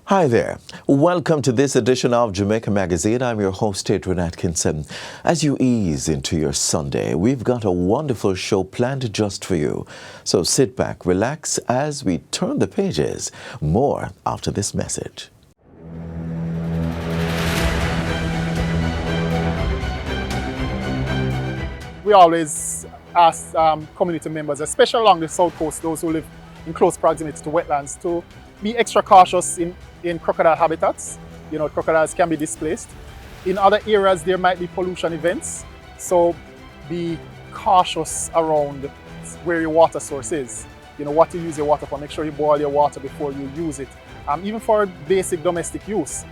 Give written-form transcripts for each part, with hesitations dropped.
Hi there. Welcome to this edition of Jamaica Magazine. I'm your host, Adrian Atkinson. As you ease into your Sunday, we've got a wonderful show planned just for you. So sit back, relax as we turn the pages. More after this message. We always ask community members, especially along the south coast, those who live in close proximity to wetlands, to be extra cautious in crocodile habitats. You know, crocodiles can be displaced. In other areas, there might be pollution events. So be cautious around where your water source is. You know, what you use your water for. Make sure you boil your water before you use it. Even for basic domestic use.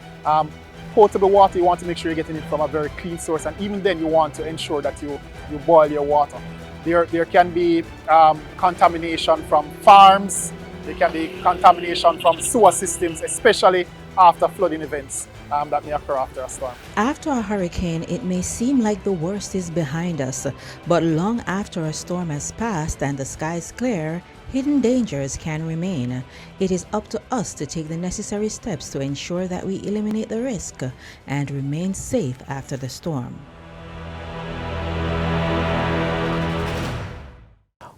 Potable water, you want to make sure you're getting it from a very clean source, and even then you want to ensure that you boil your water. There can be contamination from farms, there can be contamination from sewer systems, especially after flooding events that may occur after a storm. After a hurricane, it may seem like the worst is behind us, but long after a storm has passed and the sky is clear, hidden dangers can remain. It is up to us to take the necessary steps to ensure that we eliminate the risk and remain safe after the storm.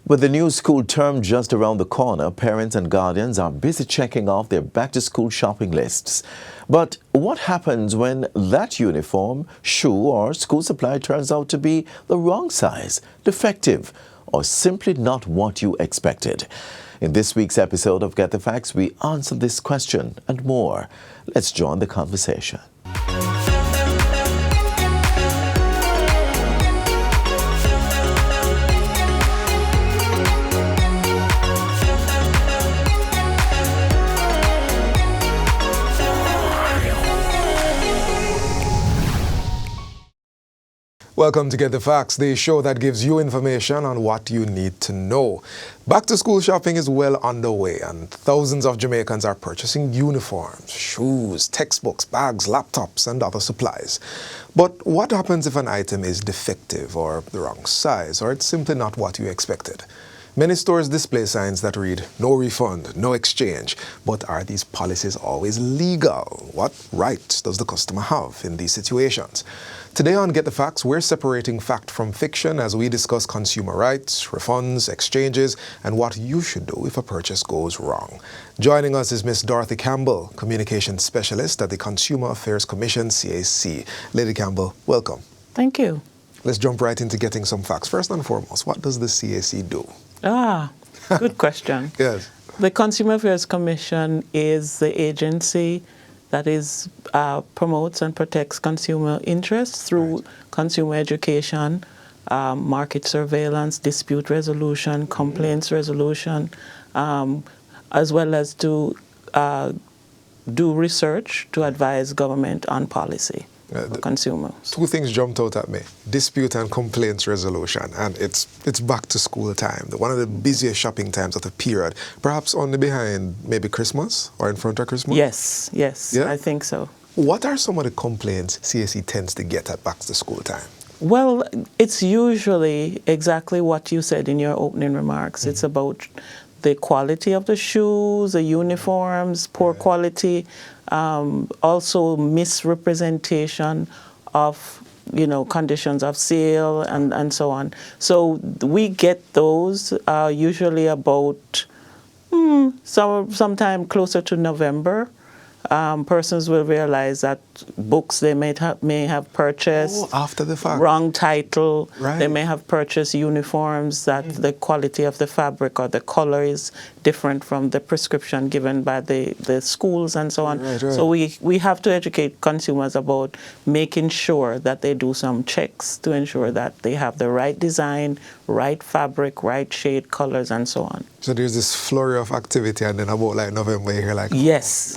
With the new school term just around the corner, parents and guardians are busy checking off their back-to-school shopping lists. But what happens when that uniform, shoe, or school supply turns out to be the wrong size, defective, or simply not what you expected? In this week's episode of Get the Facts, we answer this question and more. Let's join the conversation. Welcome to Get the Facts, the show that gives you information on what you need to know. Back to school shopping is well underway, and thousands of Jamaicans are purchasing uniforms, shoes, textbooks, bags, laptops, and other supplies. But what happens if an item is defective or the wrong size, or it's simply not what you expected? Many stores display signs that read, "No refund, no exchange." But are these policies always legal? What rights does the customer have in these situations? Today on Get the Facts, we're separating fact from fiction as we discuss consumer rights, refunds, exchanges, and what you should do if a purchase goes wrong. Joining us is Ms. Dorothy Campbell, Communications Specialist at the Consumer Affairs Commission, CAC. Lady Campbell, welcome. Thank you. Let's jump right into getting some facts. First and foremost, what does the CAC do? Good question. Yes. The Consumer Affairs Commission is the agency that promotes and protects consumer interests through consumer education, market surveillance, dispute resolution, complaints resolution, as well as to do research to advise government on policy for consumers. Two things jumped out at me: dispute and complaints resolution, and it's back to school time, one of the busiest shopping times of the period, perhaps only behind maybe Christmas or in front of Christmas. Yes, yeah? I think so. What are some of the complaints CAC tends to get at back to school time? Well, it's usually exactly what you said in your opening remarks. It's about the quality of the shoes, the uniforms, poor quality, also misrepresentation of, conditions of sale and so on. So we get those usually about sometime closer to November. Persons will realize that books they may have purchased after the fact, wrong title. Right. They may have purchased uniforms that the quality of the fabric or the color is different from the prescription given by the schools and so on. Right. So we have to educate consumers about making sure that they do some checks to ensure that they have the right design, right fabric, right shade, colors, and so on. So there's this flurry of activity, and then about like November, you're like, yes.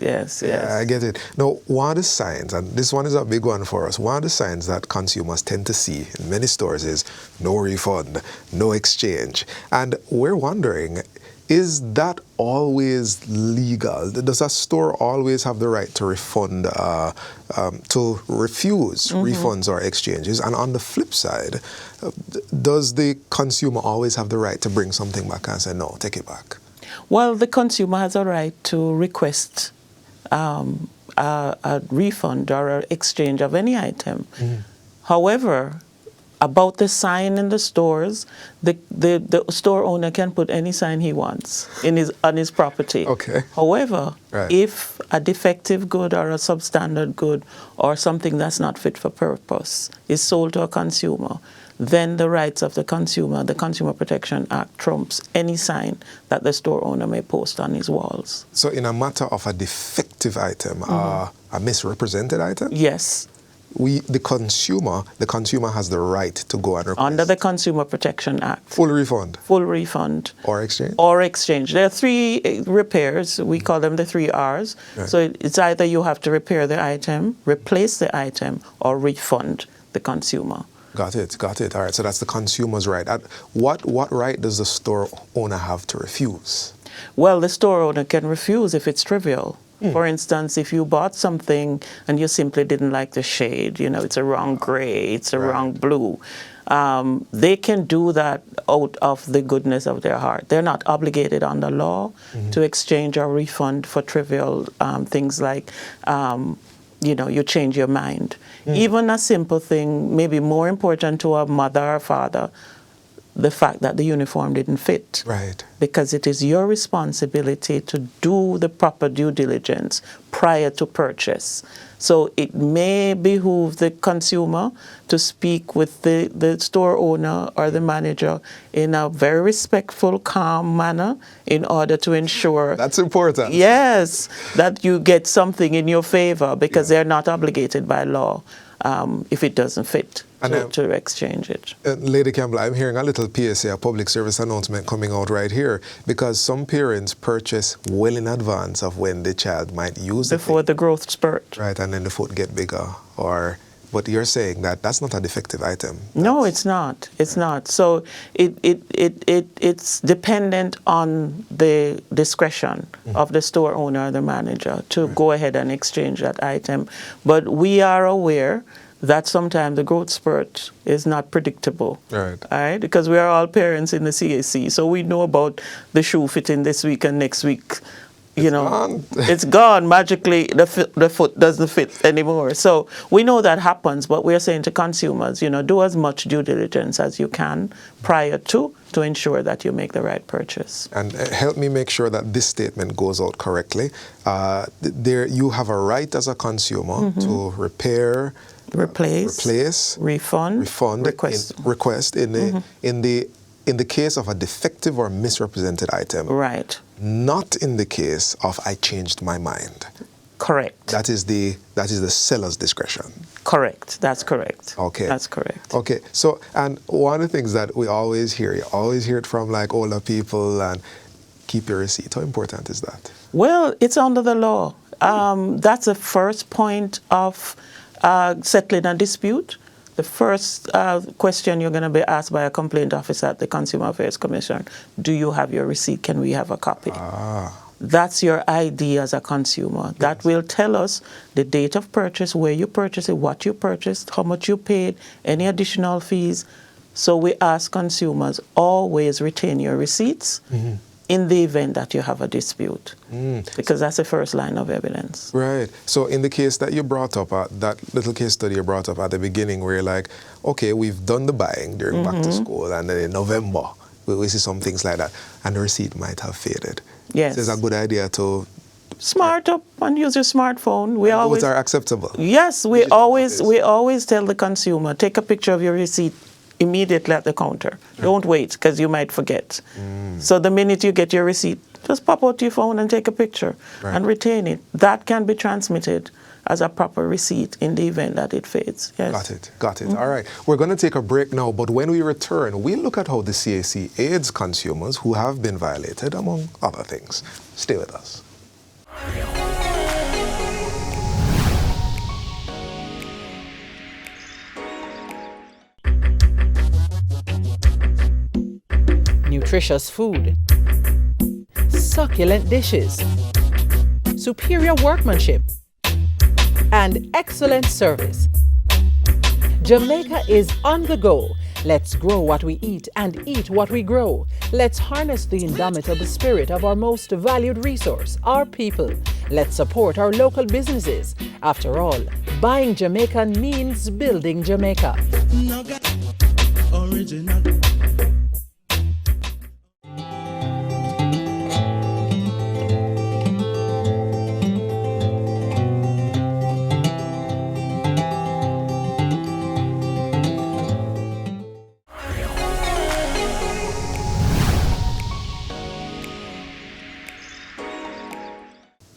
Yeah, I get it. Now, one of the signs, and this one is a big one for us, one of the signs that consumers tend to see in many stores is no refund, no exchange. And we're wondering, is that always legal? Does a store always have the right to refund, to refuse refunds or exchanges? And on the flip side, does the consumer always have the right to bring something back and say, no, take it back? Well, the consumer has a right to request a refund or an exchange of any item. However, about the sign in the stores, the store owner can put any sign he wants on his property. Okay. However, Right. if a defective good or a substandard good or something that's not fit for purpose is sold to a consumer, then the rights of the Consumer Protection Act trumps any sign that the store owner may post on his walls. So in a matter of a defective item, a misrepresented item, Yes. the consumer has the right to go and request Under the Consumer Protection Act. full refund Full refund. or exchange. Or exchange. There are three repairs. We call them the 3 R's. Right. So it's either you have to repair the item, replace the item, or refund the consumer. Got it. All right. So that's the consumer's right. What right does the store owner have to refuse? Well, the store owner can refuse if it's trivial. For instance, if you bought something and you simply didn't like the shade, it's a wrong gray, it's a wrong blue, they can do that out of the goodness of their heart. They're not obligated under law to exchange or refund for trivial things like, you change your mind. Even a simple thing, maybe more important to a mother or father, the fact that the uniform didn't fit. Right. Because it is your responsibility to do the proper due diligence prior to purchase. So it may behoove the consumer to speak with the store owner or the manager in a very respectful, calm manner in order to ensure That's important. yes, that you get something in your favor, because they're not obligated by law if it doesn't fit to exchange it. Lady Campbell, I'm hearing a little PSA, a public service announcement coming out right here, because some parents purchase well in advance of when the child might use it. Before the growth spurt. Right, and then the foot get bigger. But you're saying that that's not a defective item. No, it's not. It's not. So it's dependent on the discretion of the store owner or the manager to go ahead and exchange that item. But we are aware that sometimes the growth spurt is not predictable. Right. All right? Because we are all parents in the CAC, so we know about the shoe fitting this week and next week. Gone. It's gone. Magically, the foot doesn't fit anymore. So we know that happens, but we're saying to consumers, do as much due diligence as you can prior to ensure that you make the right purchase. And help me make sure that this statement goes out correctly. You have a right as a consumer to repair, replace, refund, request in the case of a defective or misrepresented item. Right. Not in the case of I changed my mind. Correct. That is the seller's discretion. Correct. That's correct. Okay. That's correct. Okay. So, and one of the things that we always hear, you always hear it from like older people, and keep your receipt. How important is that? Well, it's under the law. That's the first point of settling a dispute. The first question you're going to be asked by a complaint officer at the Consumer Affairs Commission: do you have your receipt? Can we have a copy? That's your ID as a consumer. That will tell us the date of purchase, where you purchased it, what you purchased, how much you paid, any additional fees. So we ask consumers always retain your receipts in the event that you have a dispute, because that's the first line of evidence. Right. So in the case that you brought up, that little case study you brought up at the beginning, where you're like, okay, we've done the buying during back to school, and then in November, we see some things like that, and the receipt might have faded. Yes. So it's a good idea to smart up and use your smartphone. Those are acceptable. Yes, we always tell the consumer, take a picture of your receipt immediately at the counter. Don't wait, because you might forget. So the minute you get your receipt, just pop out your phone and take a picture and retain it. That can be transmitted as a proper receipt in the event that it fades. Yes. Got it. All right. We're going to take a break now, but when we return, we'll look at how the CAC aids consumers who have been violated, among other things. Stay with us. Nutritious food, succulent dishes, superior workmanship, and excellent service. Jamaica is on the go. Let's grow what we eat and eat what we grow. Let's harness the indomitable spirit of our most valued resource, our people. Let's support our local businesses. After all, buying Jamaican means building Jamaica. Original.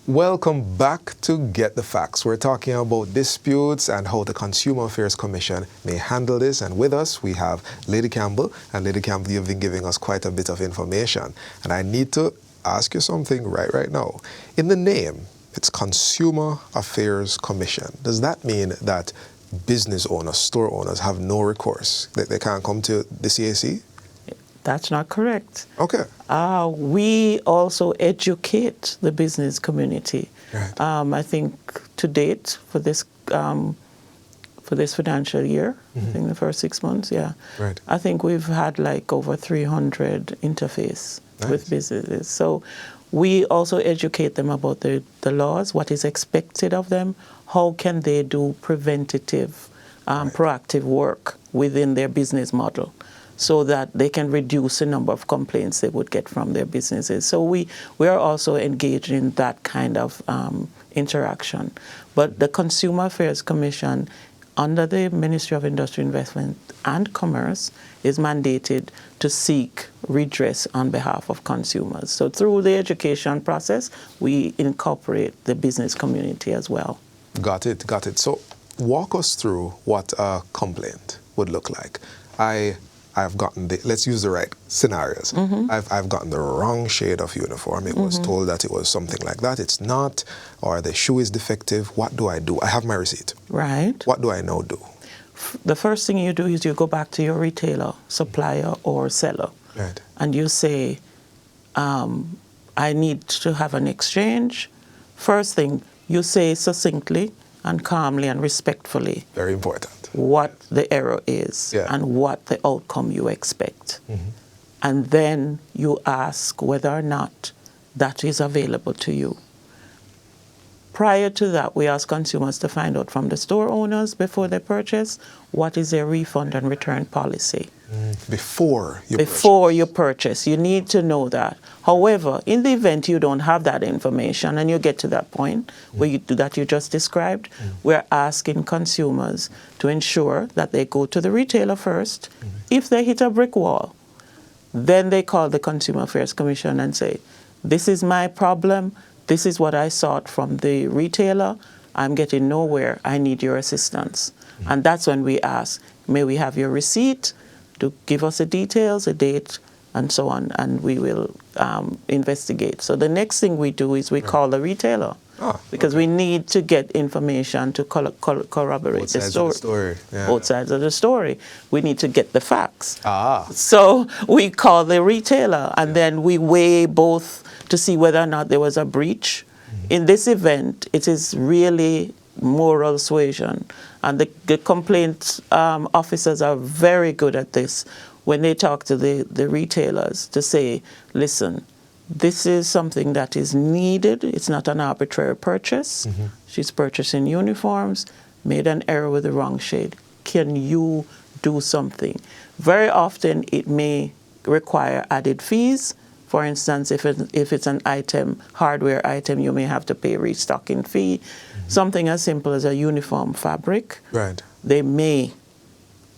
Welcome back to Get the Facts. We're talking about disputes and how the Consumer Affairs Commission may handle this. And with us, we have Lady Campbell. And Lady Campbell, you've been giving us quite a bit of information. And I need to ask you something right now. In the name, it's Consumer Affairs Commission. Does that mean that business owners, store owners have no recourse? That they can't come to the CAC? That's not correct. Okay. We also educate the business community. Right. I think to date for this financial year, I think the first 6 months, Right. I think we've had like over 300 interface with businesses. So we also educate them about the laws, what is expected of them, how can they do preventative, proactive work within their business model, so that they can reduce the number of complaints they would get from their businesses. So we are also engaged in that kind of interaction. But the Consumer Affairs Commission, under the Ministry of Industry, Investment and Commerce, is mandated to seek redress on behalf of consumers. So through the education process, we incorporate the business community as well. Got it. So walk us through what a complaint would look like. I've gotten let's use the right scenarios. I've gotten the wrong shade of uniform. It was told that it was something like that. It's not, or the shoe is defective. What do? I have my receipt. Right. What do I now do? The first thing you do is you go back to your retailer, supplier, or seller. Right. And you say, I need to have an exchange. First thing, you say succinctly and calmly and respectfully. Very important. What the error is and what the outcome you expect. And then you ask whether or not that is available to you. Prior to that, we ask consumers to find out from the store owners before they purchase what is their refund and return policy. Before you purchase, you need to know that. However, in the event you don't have that information and you get to that point that you just described, we're asking consumers to ensure that they go to the retailer first. If they hit a brick wall, then they call the Consumer Affairs Commission and say, this is my problem, this is what I sought from the retailer, I'm getting nowhere, I need your assistance. And that's when we ask, may we have your receipt, to give us the details, a date, and so on, and we will investigate. So the next thing we do is we call the retailer, because we need to get information to corroborate the story. Both sides of the story. We need to get the facts. So we call the retailer, and then we weigh both to see whether or not there was a breach. In this event, it is really moral suasion. And the complaint officers are very good at this when they talk to the retailers to say, listen, this is something that is needed. It's not an arbitrary purchase. She's purchasing uniforms, made an error with the wrong shade. Can you do something? Very often it may require added fees. For instance, if it's an item, hardware item, you may have to pay a restocking fee. Something as simple as a uniform fabric, they may,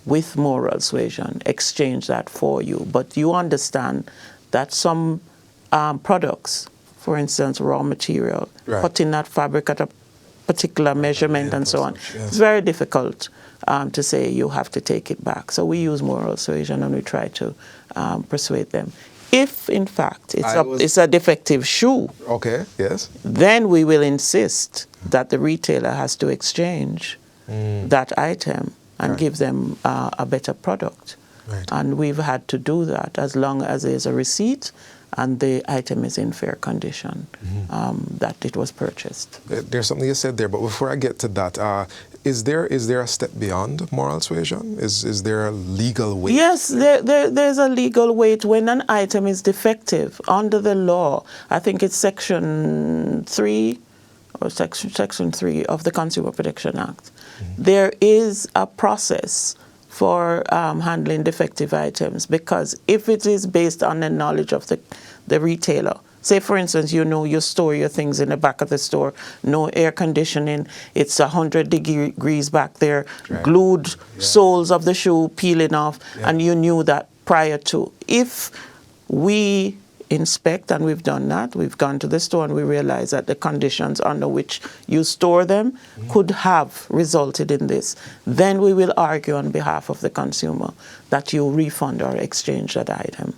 with moral suasion, exchange that for you. But you understand that some products, for instance, raw material, cutting that fabric at a particular measurement and so on, it's very difficult to say you have to take it back. So we use moral suasion and we try to persuade them. If, in fact, it's a defective shoe, then we will insist that the retailer has to exchange that item and give them a better product. And we've had to do that as long as there's a receipt and the item is in fair condition that it was purchased. There's something you said there, but before I get to that, is there a step beyond moral suasion? Is there a legal weight? Yes, there's a legal weight when an item is defective under the law. I think it's Section 3 or Section 3 of the Consumer Protection Act, there is a process for handling defective items, because if it is based on the knowledge of the retailer, say for instance, you store your things in the back of the store, no air conditioning, it's 100 degrees back there, glued soles of the shoe peeling off, and you knew that prior to. If we inspect, and we've done that, we've gone to the store and we realize that the conditions under which you store them could have resulted in this, then we will argue on behalf of the consumer that you refund or exchange that item.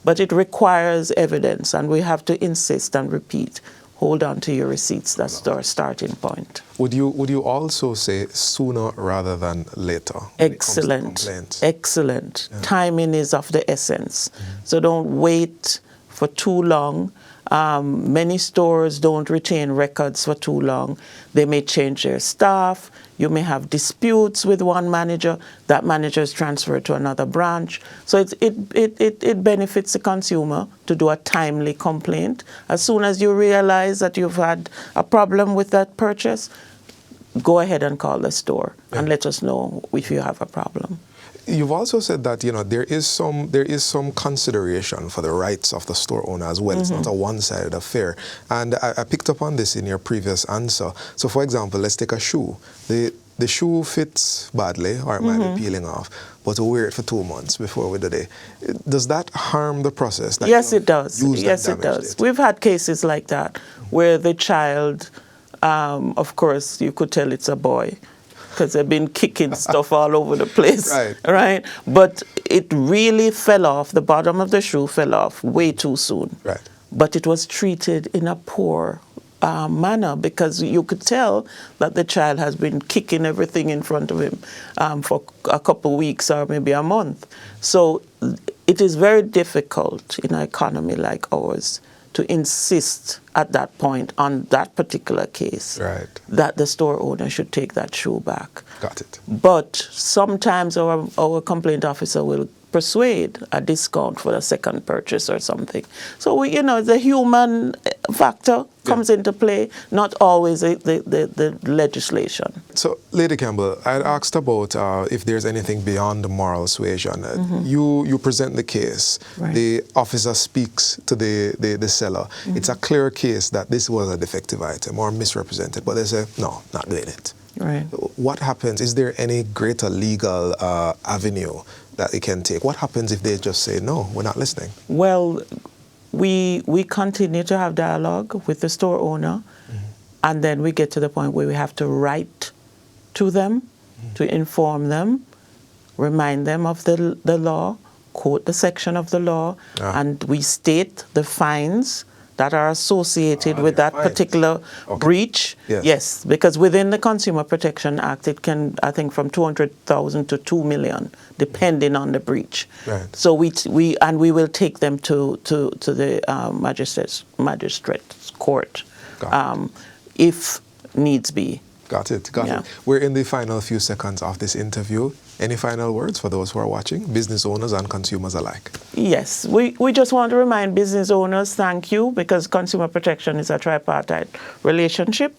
But it requires evidence, and we have to insist and repeat, hold on to your receipts. That's our starting point. Would you also say sooner rather than later? Excellent. Excellent. Timing is of the essence. So don't wait for too long. Many stores don't retain records for too long. They may change their staff. You may have disputes with one manager. That manager is transferred to another branch. So it benefits the consumer to do a timely complaint. As soon as you realize that you've had a problem with that purchase, go ahead and call the store and let us know if you have a problem. You've also said that there is some consideration for the rights of the store owner as well. It's not a one-sided affair. And I picked up on this in your previous answer. So, for example, let's take a shoe. The shoe fits badly, or it might be peeling off, but we wear it for 2 months before we do it. Does that harm the process? Yes, it does. Yes, it does. We've had cases like that where the child, of course, you could tell it's a boy, because they've been kicking stuff all over the place, right? But it really fell off. The bottom of the shoe fell off way too soon. But it was treated in a poor manner, because you could tell that the child has been kicking everything in front of him for a couple of weeks or maybe a month. So it is very difficult in an economy like ours to insist at that point on that particular case that the store owner should take that shoe back. Got it. But sometimes our complaint officer will persuade a discount for the second purchase or something. So the human factor comes into play, not always the legislation. So, Lady Campbell, I asked about if there's anything beyond the moral suasion. You present the case. The officer speaks to the seller. It's a clear case that this was a defective item or misrepresented, but they say, no, not doing it. What happens? Is there any greater legal avenue that they can take? What happens if they just say, no, we're not listening? Well, we continue to have dialogue with the store owner, and then we get to the point where we have to write to them to inform them, remind them of the law, quote the section of the law, and we state the fines that are associated with that particular breach. Yes, because within the Consumer Protection Act, it can, I think, from 200,000 to 2 million, depending on the breach. So we will take them to the magistrate's court if needs be. Got it. We're in the final few seconds of this interview. Any final words for those who are watching, business owners and consumers alike? Yes, we just want to remind business owners, thank you, because consumer protection is a tripartite relationship.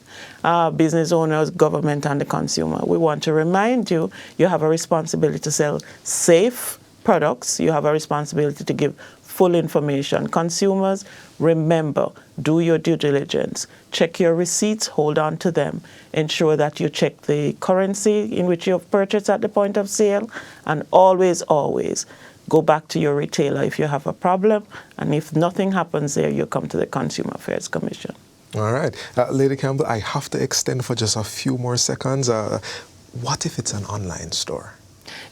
Business owners, government, and the consumer. We want to remind you, you have a responsibility to sell safe products. You have a responsibility to give full information. Consumers, remember, do your due diligence. Check your receipts, hold on to them. Ensure that you check the currency in which you have purchased at the point of sale. And always, always go back to your retailer if you have a problem. And if nothing happens there, you come to the Consumer Affairs Commission. All right. Lady Campbell, I have to extend for just a few more seconds. What if it's an online store?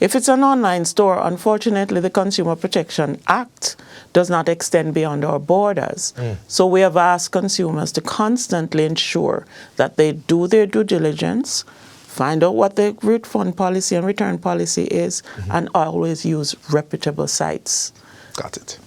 If it's an online store, unfortunately, the Consumer Protection Act does not extend beyond our borders. So we have asked consumers to constantly ensure that they do their due diligence, find out what the refund policy and return policy is, and always use reputable sites. Got it.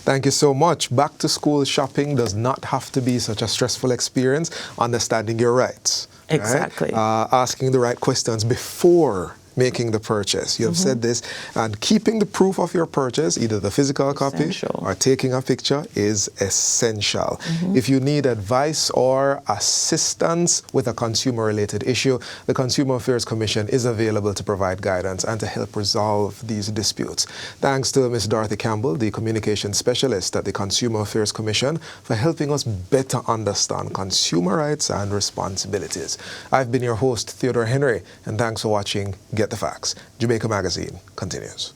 Thank you so much. Back to school shopping does not have to be such a stressful experience. Understanding your rights. Exactly. Right? Asking the right questions before making the purchase. You have said this, and keeping the proof of your purchase, either the physical copy or taking a picture, is essential. If you need advice or assistance with a consumer-related issue, the Consumer Affairs Commission is available to provide guidance and to help resolve these disputes. Thanks to Ms. Dorothy Campbell, the Communications Specialist at the Consumer Affairs Commission, for helping us better understand consumer rights and responsibilities. I've been your host, Theodore Henry, and thanks for watching Get the Facts. Jamaica Magazine continues.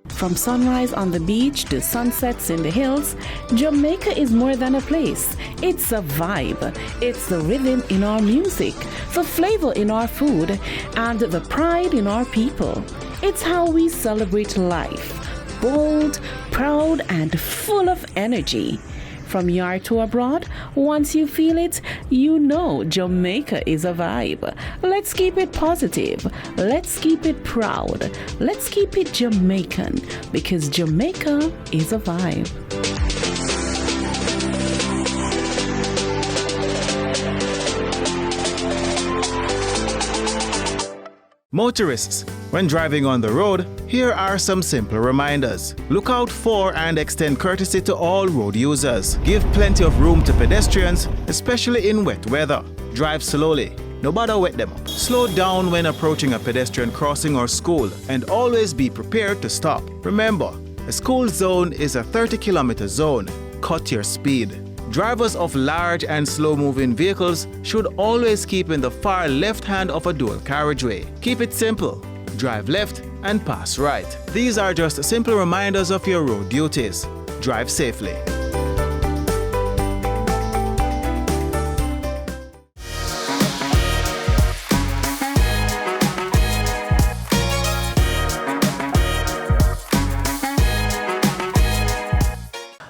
From sunrise on the beach to sunsets in the hills, Jamaica is more than a place. It's a vibe. It's the rhythm in our music, the flavor in our food, and the pride in our people. It's how we celebrate life. Bold, proud, and full of energy. From yard to abroad, once you feel it, you know Jamaica is a vibe. Let's keep it positive. Let's keep it proud. Let's keep it Jamaican, because Jamaica is a vibe. Motorists, when driving on the road, here are some simple reminders. Look out for and extend courtesy to all road users. Give plenty of room to pedestrians, especially in wet weather. Drive slowly. No bother wet them up. Slow down when approaching a pedestrian crossing or school, and always be prepared to stop. Remember, a school zone is a 30-kilometer zone. Cut your speed. Drivers of large and slow-moving vehicles should always keep in the far left hand of a dual carriageway. Keep it simple. Drive left and pass right. These are just simple reminders of your road duties. Drive safely.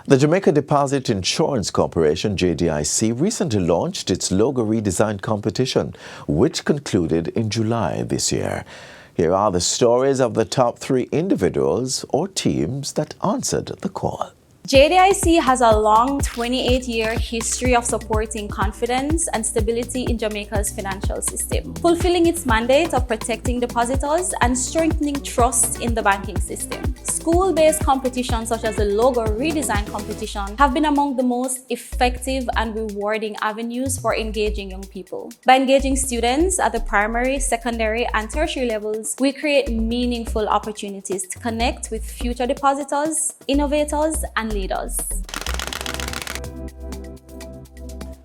The Jamaica Deposit Insurance Corporation, JDIC, recently launched its logo redesign competition, which concluded in July this year. Here are the stories of the top 3 individuals or teams that answered the call. JDIC has a long 28-year history of supporting confidence and stability in Jamaica's financial system, fulfilling its mandate of protecting depositors and strengthening trust in the banking system. School-based competitions such as the logo redesign competition have been among the most effective and rewarding avenues for engaging young people. By engaging students at the primary, secondary, and tertiary levels, we create meaningful opportunities to connect with future depositors, innovators, and leaders.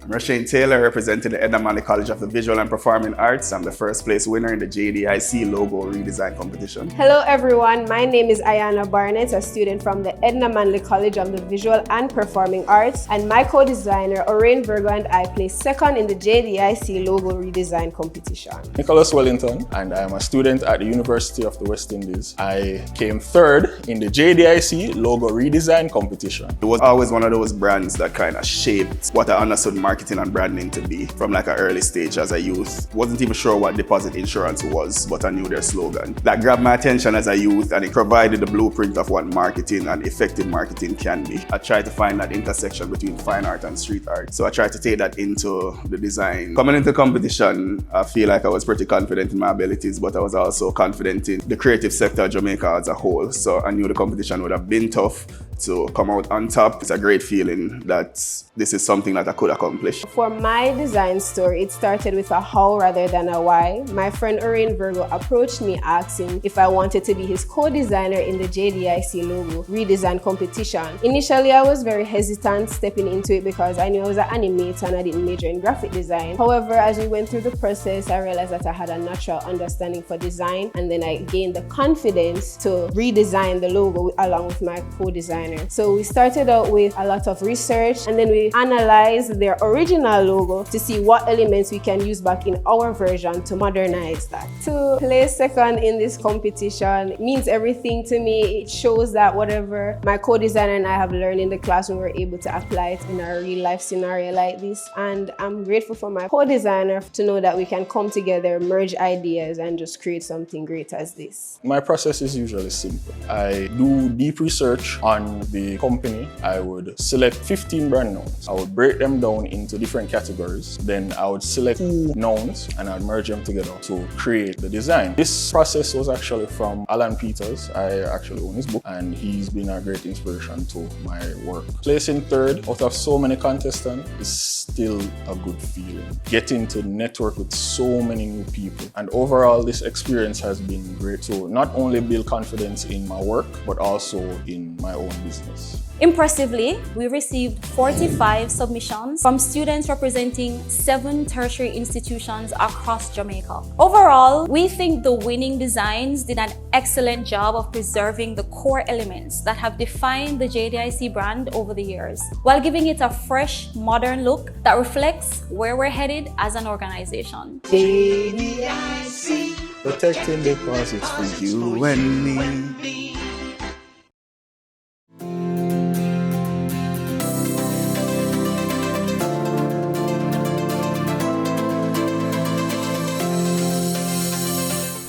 I'm Rashane Taylor, representing the Edna Manley College of the Visual and Performing Arts. I'm the first place winner in the JDIC logo redesign competition. Hello everyone, my name is Ayana Barnett, a student from the Edna Manley College of the Visual and Performing Arts, and my co-designer Orain Virgo and I placed second in the JDIC logo redesign competition. Nicholas Wellington, and I'm a student at the University of the West Indies. I came third in the JDIC logo redesign competition. It was always one of those brands that kind of shaped what I understood marketing and branding to be from like an early stage as a youth. Wasn't even sure what deposit insurance was, but I knew their slogan. That grabbed my attention as a youth, and it provided the blueprint of what marketing and effective marketing can be. I tried to find that intersection between fine art and street art. So I tried to take that into the design. Coming into competition, I feel like I was pretty confident in my abilities, but I was also confident in the creative sector of Jamaica as a whole. So I knew the competition would have been tough to come out on top. It's a great feeling that this is something that I could accomplish. For my design story, it started with a how rather than a why. My friend Orain Virgo approached me asking if I wanted to be his co-designer in the JDIC logo redesign competition. Initially, I was very hesitant stepping into it because I knew I was an animator and I didn't major in graphic design. However, as we went through the process, I realized that I had a natural understanding for design, and then I gained the confidence to redesign the logo along with my co-designer. designer. So we started out with a lot of research, and then we analyzed their original logo to see what elements we can use back in our version to modernize that. To place second in this competition means everything to me. It shows that whatever my co-designer and I have learned in the classroom, we're able to apply it in a real life scenario like this. And I'm grateful for my co-designer to know that we can come together, merge ideas, and just create something great as this. My process is usually simple. I do deep research on the company. I would select 15 brand nouns. I would break them down into different categories. Then I would select 2 nouns and I'd merge them together to create the design. This process was actually from Alan Peters. I actually own his book, and he's been a great inspiration to my work. Placing third out of so many contestants is still a good feeling. Getting to network with so many new people, and overall this experience has been great to not only build confidence in my work but also in my own business. Impressively, we received 45 submissions from students representing 7 tertiary institutions across Jamaica. Overall, we think the winning designs did an excellent job of preserving the core elements that have defined the JDIC brand over the years, while giving it a fresh, modern look that reflects where we're headed as an organization. JDIC, protecting deposits for you and me.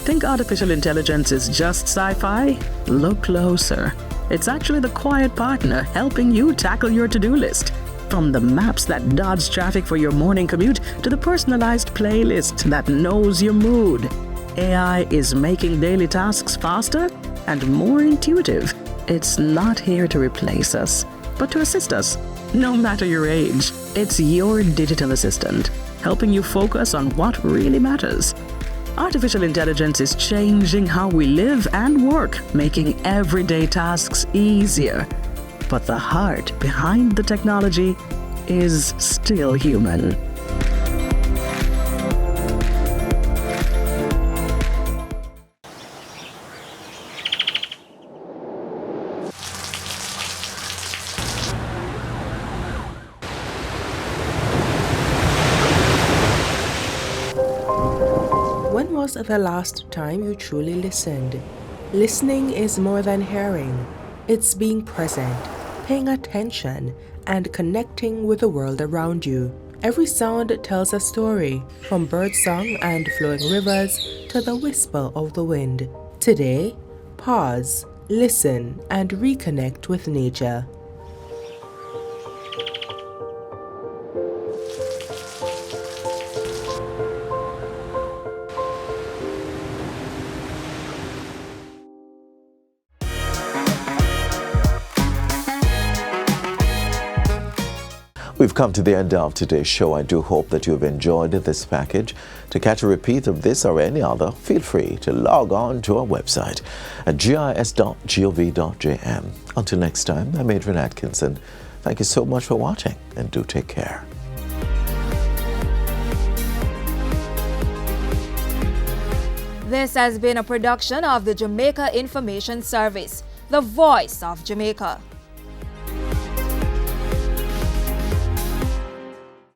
Think artificial intelligence is just sci-fi? Look closer. It's actually the quiet partner helping you tackle your to-do list. From the maps that dodge traffic for your morning commute to the personalized playlist that knows your mood, AI is making daily tasks faster and more intuitive. It's not here to replace us, but to assist us. No matter your age, it's your digital assistant, helping you focus on what really matters. Artificial intelligence is changing how we live and work, making everyday tasks easier. But the heart behind the technology is still human. When was the last time you truly listened? Listening is more than hearing. It's being present, paying attention, and connecting with the world around you. Every sound tells a story, from birdsong and flowing rivers to the whisper of the wind. Today, pause, listen, and reconnect with nature. We've come to the end of today's show. I do hope that you've enjoyed this package. To catch a repeat of this or any other, feel free to log on to our website at jis.gov.jm. Until next time, I'm Adrian Atkinson. Thank you so much for watching, and do take care. This has been a production of the Jamaica Information Service, the voice of Jamaica.